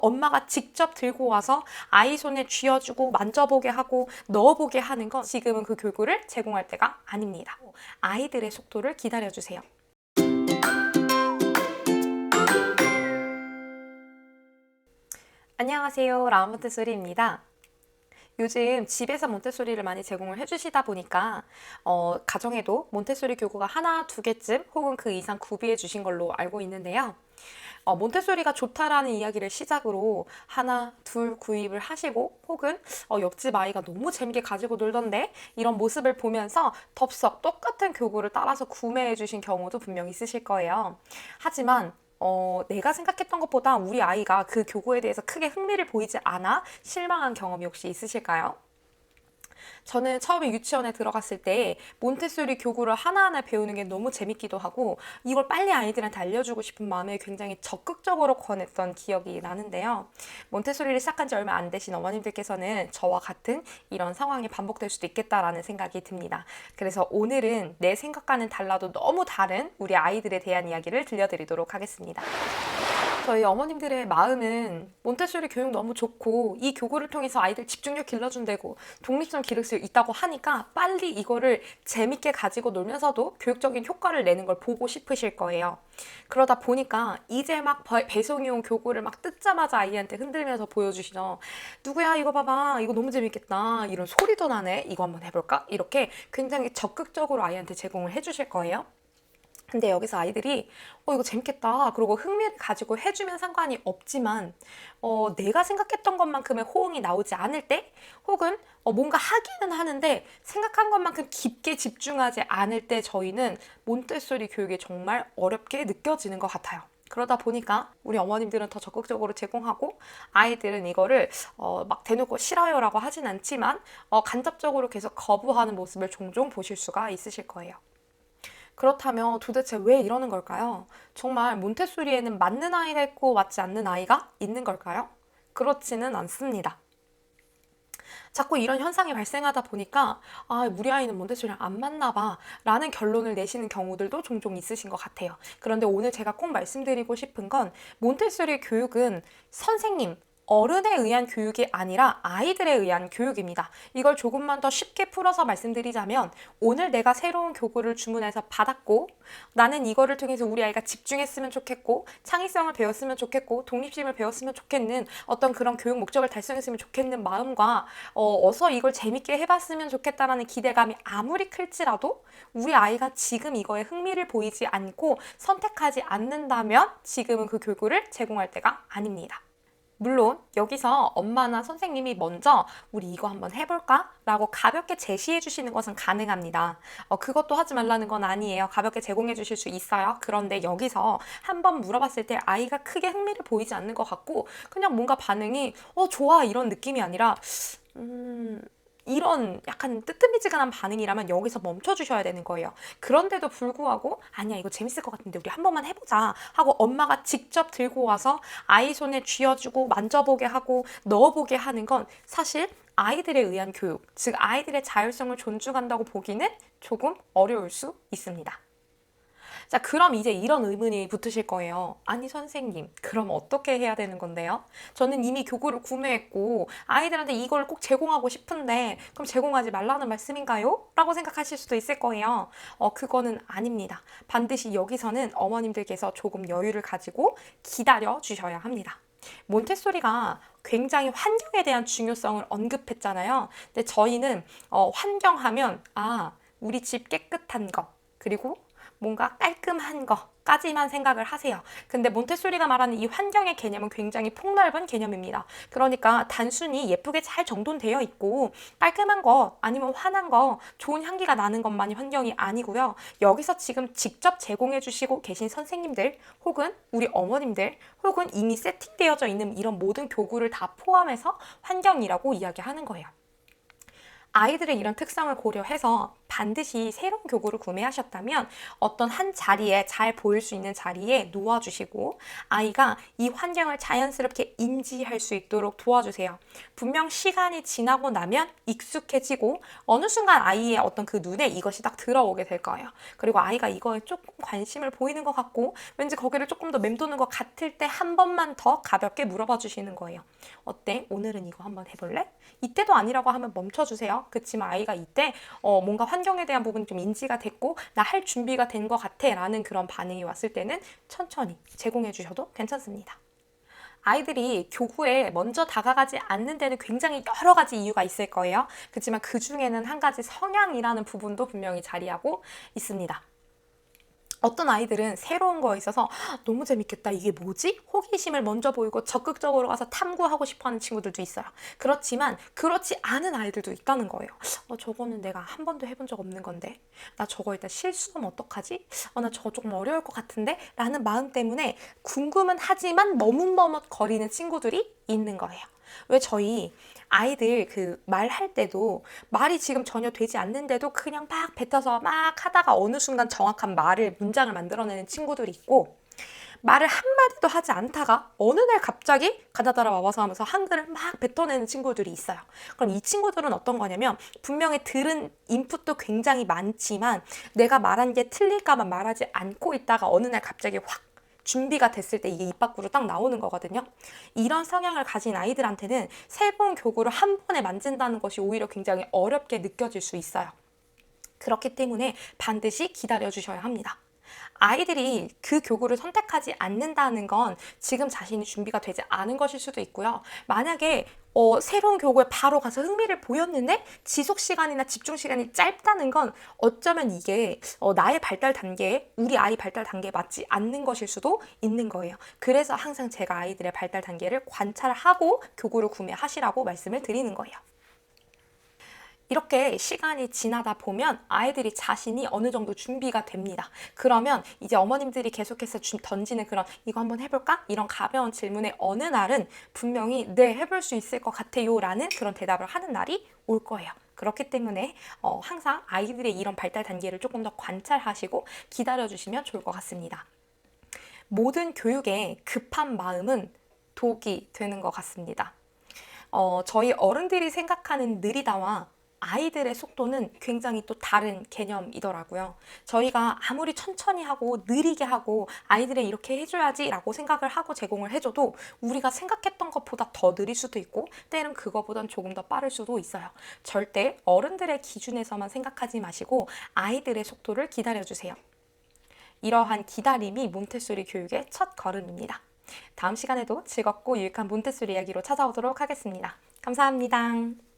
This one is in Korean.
엄마가 직접 들고 와서 아이 손에 쥐어주고 만져보게 하고 넣어보게 하는 건 지금은 그 교육을 제공할 때가 아닙니다. 아이들의 속도를 기다려주세요. 안녕하세요. 라운 몬테소리입니다. 요즘 집에서 몬테소리를 많이 제공을 해주시다 보니까 가정에도 몬테소리 교구가 하나, 두 개쯤 혹은 그 이상 구비해 주신 걸로 알고 있는데요. 몬테소리가 좋다라는 이야기를 시작으로 하나, 둘 구입을 하시고 혹은 옆집 아이가 너무 재밌게 가지고 놀던데 이런 모습을 보면서 덥석 똑같은 교구를 따라서 구매해 주신 경우도 분명 있으실 거예요. 하지만 내가 생각했던 것보다 우리 아이가 그 교구에 대해서 크게 흥미를 보이지 않아 실망한 경험이 혹시 있으실까요? 저는 처음에 유치원에 들어갔을 때 몬테소리 교구를 하나하나 배우는 게 너무 재밌기도 하고 이걸 빨리 아이들한테 알려주고 싶은 마음에 굉장히 적극적으로 권했던 기억이 나는데요. 몬테소리를 시작한 지 얼마 안 되신 어머님들께서는 저와 같은 이런 상황이 반복될 수도 있겠다라는 생각이 듭니다. 그래서 오늘은 내 생각과는 달라도 너무 다른 우리 아이들에 대한 이야기를 들려드리도록 하겠습니다. 저희 어머님들의 마음은 몬테소리 교육 너무 좋고 이 교구를 통해서 아이들 집중력 길러준다고 독립성 기를 수 있다고 하니까 빨리 이거를 재밌게 가지고 놀면서도 교육적인 효과를 내는 걸 보고 싶으실 거예요. 그러다 보니까 이제 막 배송이 온 교구를 막 뜯자마자 아이한테 흔들면서 보여주시죠. 누구야 이거 봐봐 이거 너무 재밌겠다 이런 소리도 나네 이거 한번 해볼까? 이렇게 굉장히 적극적으로 아이한테 제공을 해주실 거예요. 근데 여기서 아이들이 이거 재밌겠다 그러고 흥미를 가지고 해주면 상관이 없지만 내가 생각했던 것만큼의 호응이 나오지 않을 때 혹은 뭔가 하기는 하는데 생각한 것만큼 깊게 집중하지 않을 때 저희는 몬테소리 교육이 정말 어렵게 느껴지는 것 같아요. 그러다 보니까 우리 어머님들은 더 적극적으로 제공하고 아이들은 이거를 막 대놓고 싫어요라고 하진 않지만 간접적으로 계속 거부하는 모습을 종종 보실 수가 있으실 거예요. 그렇다면 도대체 왜 이러는 걸까요? 정말 몬테소리에는 맞는 아이가 있고 맞지 않는 아이가 있는 걸까요? 그렇지는 않습니다. 자꾸 이런 현상이 발생하다 보니까 우리 아이는 몬테소리랑 안 맞나 봐 라는 결론을 내시는 경우들도 종종 있으신 것 같아요. 그런데 오늘 제가 꼭 말씀드리고 싶은 건 몬테소리 교육은 선생님, 어른에 의한 교육이 아니라 아이들에 의한 교육입니다. 이걸 조금만 더 쉽게 풀어서 말씀드리자면 오늘 내가 새로운 교구를 주문해서 받았고 나는 이거를 통해서 우리 아이가 집중했으면 좋겠고 창의성을 배웠으면 좋겠고 독립심을 배웠으면 좋겠는 어떤 그런 교육 목적을 달성했으면 좋겠는 마음과 어서 이걸 재밌게 해봤으면 좋겠다라는 기대감이 아무리 클지라도 우리 아이가 지금 이거에 흥미를 보이지 않고 선택하지 않는다면 지금은 그 교구를 제공할 때가 아닙니다. 물론 여기서 엄마나 선생님이 먼저 우리 이거 한번 해볼까? 라고 가볍게 제시해 주시는 것은 가능합니다. 그것도 하지 말라는 건 아니에요. 가볍게 제공해 주실 수 있어요. 그런데 여기서 한번 물어봤을 때 아이가 크게 흥미를 보이지 않는 것 같고 그냥 뭔가 반응이 좋아 이런 느낌이 아니라 이런 약간 뜨뜻미지근한 반응이라면 여기서 멈춰주셔야 되는 거예요. 그런데도 불구하고 아니야 이거 재밌을 것 같은데 우리 한 번만 해보자 하고 엄마가 직접 들고 와서 아이 손에 쥐어주고 만져보게 하고 넣어보게 하는 건 사실 아이들에 의한 교육, 즉 아이들의 자율성을 존중한다고 보기는 조금 어려울 수 있습니다. 자, 그럼 이제 이런 의문이 붙으실 거예요. 아니 선생님, 그럼 어떻게 해야 되는 건데요? 저는 이미 교구를 구매했고 아이들한테 이걸 꼭 제공하고 싶은데 그럼 제공하지 말라는 말씀인가요? 라고 생각하실 수도 있을 거예요. 그거는 아닙니다. 반드시 여기서는 어머님들께서 조금 여유를 가지고 기다려 주셔야 합니다. 몬테소리가 굉장히 환경에 대한 중요성을 언급했잖아요. 근데 저희는 환경하면 우리 집 깨끗한 거 그리고 뭔가 깔끔한 거까지만 생각을 하세요. 근데 몬테소리가 말하는 이 환경의 개념은 굉장히 폭넓은 개념입니다. 그러니까 단순히 예쁘게 잘 정돈되어 있고 깔끔한 거 아니면 환한 거 좋은 향기가 나는 것만이 환경이 아니고요. 여기서 지금 직접 제공해 주시고 계신 선생님들 혹은 우리 어머님들 혹은 이미 세팅되어져 있는 이런 모든 교구를 다 포함해서 환경이라고 이야기하는 거예요. 아이들의 이런 특성을 고려해서 반드시 새로운 교구를 구매하셨다면 어떤 한 자리에 잘 보일 수 있는 자리에 놓아주시고 아이가 이 환경을 자연스럽게 인지할 수 있도록 도와주세요. 분명 시간이 지나고 나면 익숙해지고 어느 순간 아이의 어떤 그 눈에 이것이 딱 들어오게 될 거예요. 그리고 아이가 이거에 조금 관심을 보이는 것 같고 왠지 거기를 조금 더 맴도는 것 같을 때 한 번만 더 가볍게 물어봐 주시는 거예요. 어때? 오늘은 이거 한번 해볼래? 이때도 아니라고 하면 멈춰주세요. 그렇지만 아이가 이때 뭔가 환경에 대한 부분이 좀 인지가 됐고 나 할 준비가 된 것 같아 라는 그런 반응이 왔을 때는 천천히 제공해 주셔도 괜찮습니다. 아이들이 교구에 먼저 다가가지 않는 데는 굉장히 여러 가지 이유가 있을 거예요. 그렇지만 그 중에는 한 가지 성향이라는 부분도 분명히 자리하고 있습니다. 어떤 아이들은 새로운 거에 있어서 너무 재밌겠다, 이게 뭐지? 호기심을 먼저 보이고 적극적으로 가서 탐구하고 싶어하는 친구들도 있어요. 그렇지만 그렇지 않은 아이들도 있다는 거예요. 저거는 내가 한 번도 해본 적 없는 건데 나 저거 일단 실수하면 어떡하지? 나 저거 조금 어려울 것 같은데? 라는 마음 때문에 궁금은 하지만 머뭇머뭇거리는 친구들이 있는 거예요. 왜 저희 아이들 그 말할 때도 말이 지금 전혀 되지 않는데도 그냥 막 뱉어서 막 하다가 어느 순간 정확한 문장을 만들어내는 친구들이 있고 말을 한마디도 하지 않다가 어느 날 갑자기 가다다라 와서 하면서 한글을 막 뱉어내는 친구들이 있어요. 그럼 이 친구들은 어떤 거냐면 분명히 들은 인풋도 굉장히 많지만 내가 말한 게 틀릴까 봐 말하지 않고 있다가 어느 날 갑자기 확 준비가 됐을 때 이게 입 밖으로 딱 나오는 거거든요. 이런 성향을 가진 아이들한테는 새로운 교구를 한 번에 만진다는 것이 오히려 굉장히 어렵게 느껴질 수 있어요. 그렇기 때문에 반드시 기다려 주셔야 합니다. 아이들이 그 교구를 선택하지 않는다는 건 지금 자신이 준비가 되지 않은 것일 수도 있고요. 만약에 새로운 교구에 바로 가서 흥미를 보였는데 지속 시간이나 집중 시간이 짧다는 건 어쩌면 이게 나의 발달 단계에 우리 아이 발달 단계에 맞지 않는 것일 수도 있는 거예요. 그래서 항상 제가 아이들의 발달 단계를 관찰하고 교구를 구매하시라고 말씀을 드리는 거예요. 이렇게 시간이 지나다 보면 아이들이 자신이 어느 정도 준비가 됩니다. 그러면 이제 어머님들이 계속해서 던지는 그런 이거 한번 해볼까? 이런 가벼운 질문에 어느 날은 분명히 네, 해볼 수 있을 것 같아요 라는 그런 대답을 하는 날이 올 거예요. 그렇기 때문에 항상 아이들의 이런 발달 단계를 조금 더 관찰하시고 기다려주시면 좋을 것 같습니다. 모든 교육에 급한 마음은 독이 되는 것 같습니다. 저희 어른들이 생각하는 느리다와 아이들의 속도는 굉장히 또 다른 개념이더라고요. 저희가 아무리 천천히 하고 느리게 하고 아이들이 이렇게 해줘야지 라고 생각을 하고 제공을 해줘도 우리가 생각했던 것보다 더 느릴 수도 있고 때는 그거보단 조금 더 빠를 수도 있어요. 절대 어른들의 기준에서만 생각하지 마시고 아이들의 속도를 기다려주세요. 이러한 기다림이 몬테소리 교육의 첫 걸음입니다. 다음 시간에도 즐겁고 유익한 몬테소리 이야기로 찾아오도록 하겠습니다. 감사합니다.